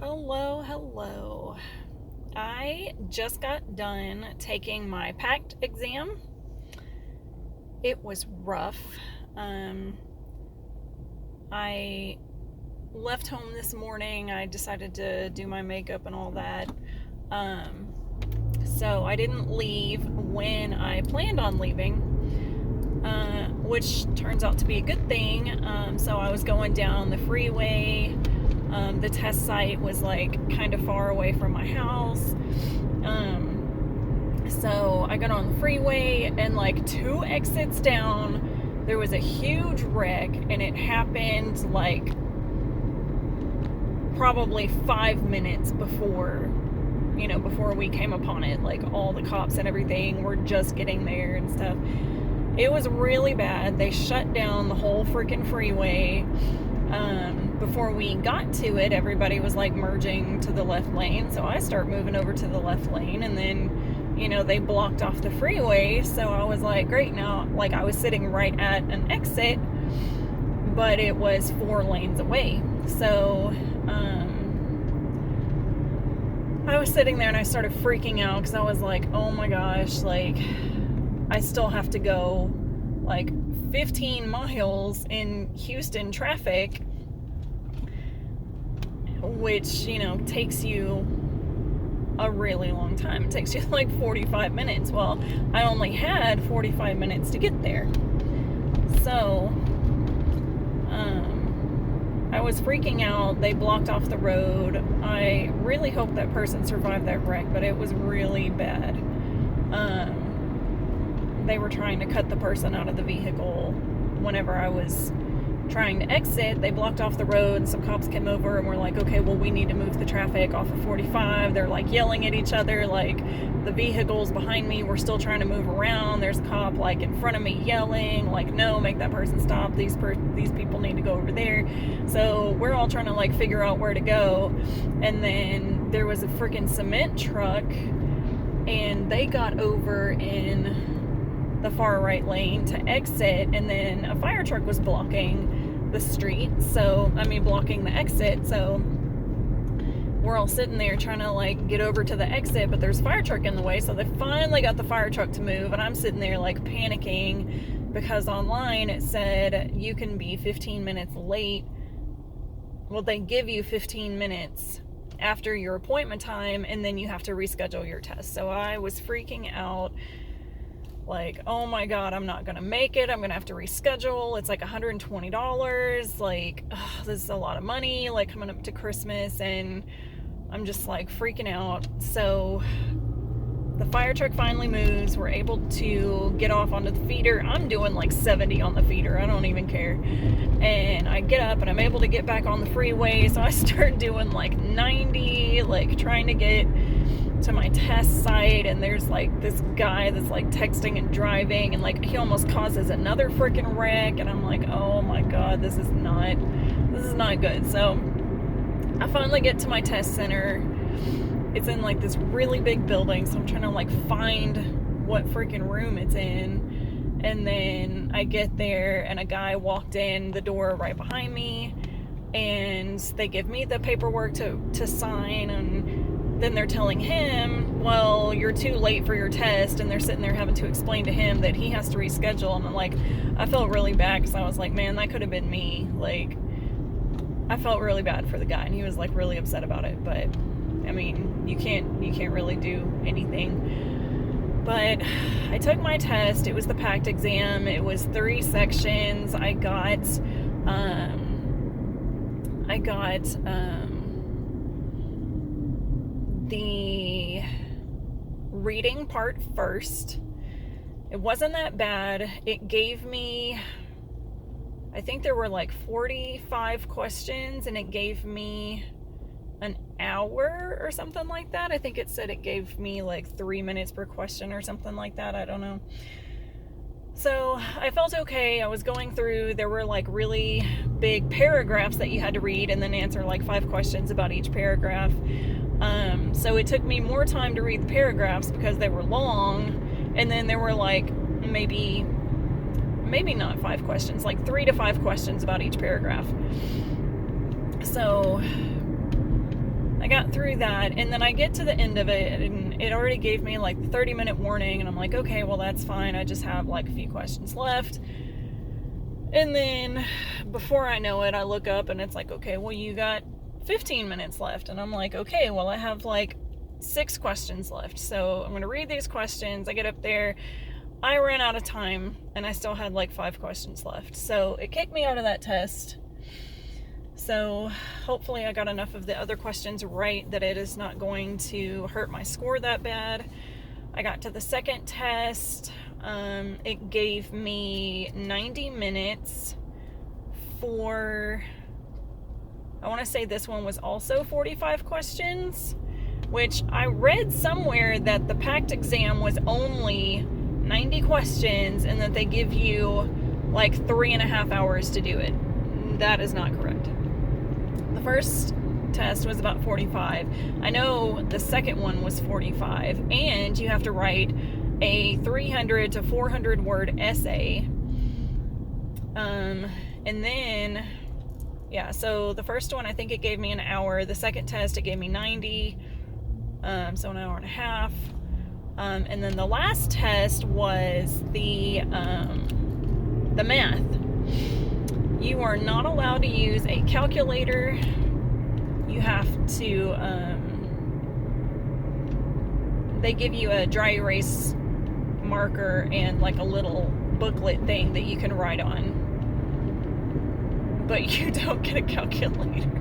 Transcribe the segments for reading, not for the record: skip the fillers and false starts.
Hello, hello. I just got done taking my PACT exam. It was rough. Um, I left home this morning. I decided to do my makeup and all that. Um, so I didn't leave when I planned on leaving, which turns out to be a good thing. So I was going down the freeway. The test site was like kind of far away from my house. So I got on the freeway, and like 2 exits down, there was a huge wreck, and it happened like probably 5 minutes before we came upon it. Like all the cops and everything were just getting there and stuff. It was really bad. They shut down the whole freaking freeway. Before we got to it, everybody was like merging to the left lane, so I start moving over to the left lane, and then they blocked off the freeway. So I was like, great. Now, like, I was sitting right at an exit, but it was 4 lanes away. So I was sitting there and I started freaking out because I was like, oh my gosh, like, I still have to go like 15 miles in Houston traffic, which, takes you a really long time. It takes you like 45 minutes. Well, I only had 45 minutes to get there. So, I was freaking out. They blocked off the road. I really hope that person survived that wreck, but it was really bad. They were trying to cut the person out of the vehicle whenever I was trying to exit. They blocked off the road. Some cops came over and were like, okay, well, we need to move the traffic off of 45. They're like yelling at each other. Like, the vehicles behind me were still trying to move around. There's a cop like in front of me yelling like, no, make that person stop. These people need to go over there. So we're all trying to like figure out where to go. And then there was a freaking cement truck, and they got over in the far right lane to exit, and then a fire truck was blocking the street, blocking the exit. So we're all sitting there trying to like get over to the exit, but there's a fire truck in the way. So they finally got the fire truck to move, and I'm sitting there like panicking because online it said you can be 15 minutes late. Well, they give you 15 minutes after your appointment time, and then you have to reschedule your test. So I was freaking out. Like, oh my God, I'm not going to make it. I'm going to have to reschedule. It's like $120. Like, this is a lot of money, like coming up to Christmas, and I'm just like freaking out. So the fire truck finally moves. We're able to get off onto the feeder. I'm doing like 70 on the feeder. I don't even care. And I get up and I'm able to get back on the freeway. So I start doing like 90, like trying to get to my test site, and there's like this guy that's like texting and driving, and like he almost causes another freaking wreck, and I'm like, oh my God, this is not good. So I finally get to my test center. It's in like this really big building, so I'm trying to like find what freaking room it's in. And then I get there, and a guy walked in the door right behind me, and they give me the paperwork to sign, and then they're telling him, well, you're too late for your test, and they're sitting there having to explain to him that he has to reschedule. And I'm like, I felt really bad because I was like, man, that could have been me. Like, I felt really bad for the guy, and he was like really upset about it. But I mean, you can't really do anything. But I took my test. It was the PACT exam. It was 3 sections. I got the reading part first. It wasn't that bad. It gave me, I think there were like 45 questions, and it gave me an hour or something like that. I think it said it gave me like 3 minutes per question or something like that. I don't know. So I felt okay. I was going through, there were like really big paragraphs that you had to read and then answer like 5 questions about each paragraph. So it took me more time to read the paragraphs because they were long, and then there were like maybe not 5 questions, like 3 to 5 questions about each paragraph. So got through that, and then I get to the end of it, and it already gave me like the 30-minute warning, and I'm like, okay, well, that's fine. I just have like a few questions left. And then before I know it, I look up and it's like, okay, well, you got 15 minutes left. And I'm like, okay, well, I have like 6 questions left. So I'm going to read these questions. I get up there. I ran out of time, and I still had like 5 questions left. So it kicked me out of that test. So hopefully I got enough of the other questions right that it is not going to hurt my score that bad. I got to the second test. It gave me 90 minutes for, I want to say this one was also 45 questions, which I read somewhere that the PACT exam was only 90 questions and that they give you like 3.5 hours to do it. That is not correct. The first test was about 45. I know the second one was 45, and you have to write a 300 to 400 word essay. And then, yeah, so the first one, I think it gave me an hour. The second test, it gave me 90, so an hour and a half. And then the last test was the math. You are not allowed to use a calculator. You have to, they give you a dry erase marker and like a little booklet thing that you can write on. But you don't get a calculator.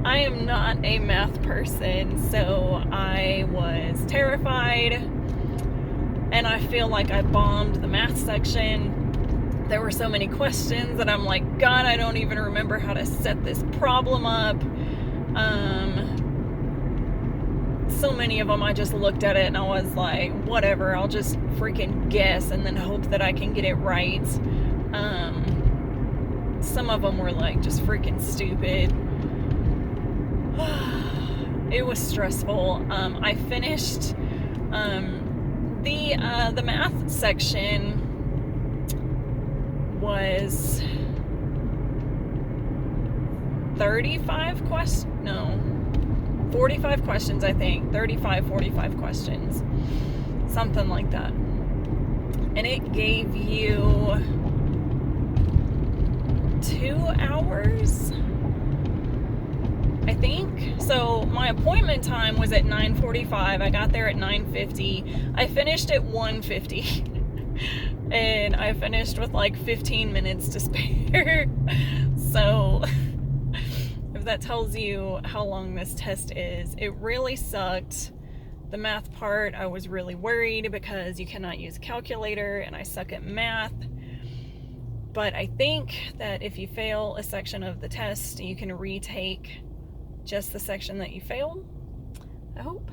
I am not a math person, so I was terrified. And I feel like I bombed the math section. There were so many questions that I'm like, God, I don't even remember how to set this problem up. So many of them, I just looked at it and I was like, whatever, I'll just freaking guess and then hope that I can get it right. Some of them were like just freaking stupid. It was stressful. I finished the math section was 45 questions, I think. 35, 45 questions. Something like that. And it gave you 2 hours, I think. So my appointment time was at 9:45. I got there at 9:50. I finished at 1:50. And I finished with like 15 minutes to spare. So if that tells you how long this test is, it really sucked. The math part, I was really worried because you cannot use a calculator and I suck at math. But I think that if you fail a section of the test, you can retake just the section that you failed. I hope.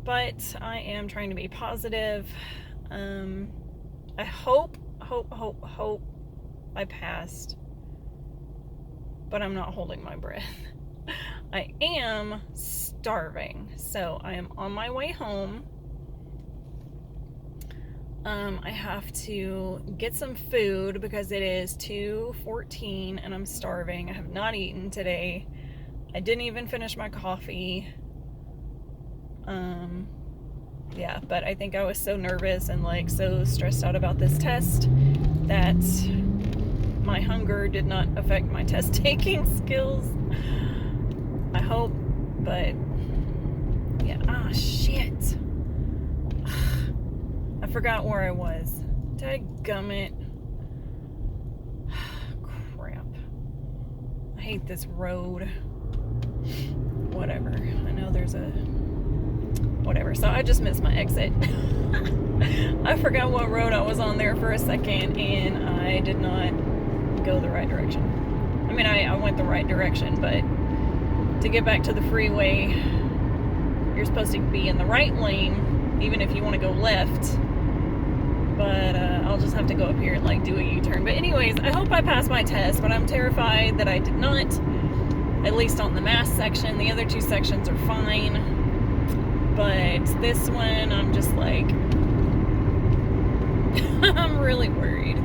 But I am trying to be positive. I hope I passed, but I'm not holding my breath. I am starving, so I am on my way home. I have to get some food because it is 2:14 and I'm starving. I have not eaten today. I didn't even finish my coffee. Yeah, but I think I was so nervous and like so stressed out about this test that my hunger did not affect my test taking skills. I hope, but yeah, shit. I forgot where I was. Dadgummit. Crap. I hate this road. Whatever. I know there's a whatever. So I just missed my exit. I forgot what road I was on there for a second, and I did not go the right direction. I mean, I went the right direction, but to get back to the freeway, you're supposed to be in the right lane, even if you want to go left. But I'll just have to go up here and like do a U-turn. But anyways, I hope I passed my test, but I'm terrified that I did not, at least on the math section. The other two sections are fine. But this one, I'm just like, I'm really worried.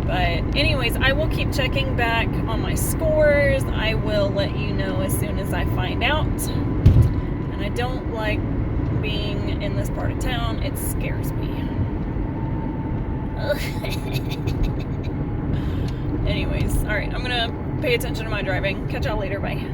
But anyways, I will keep checking back on my scores. I will let you know as soon as I find out. And I don't like being in this part of town. It scares me. Anyways, all right, I'm gonna pay attention to my driving. Catch y'all later. Bye.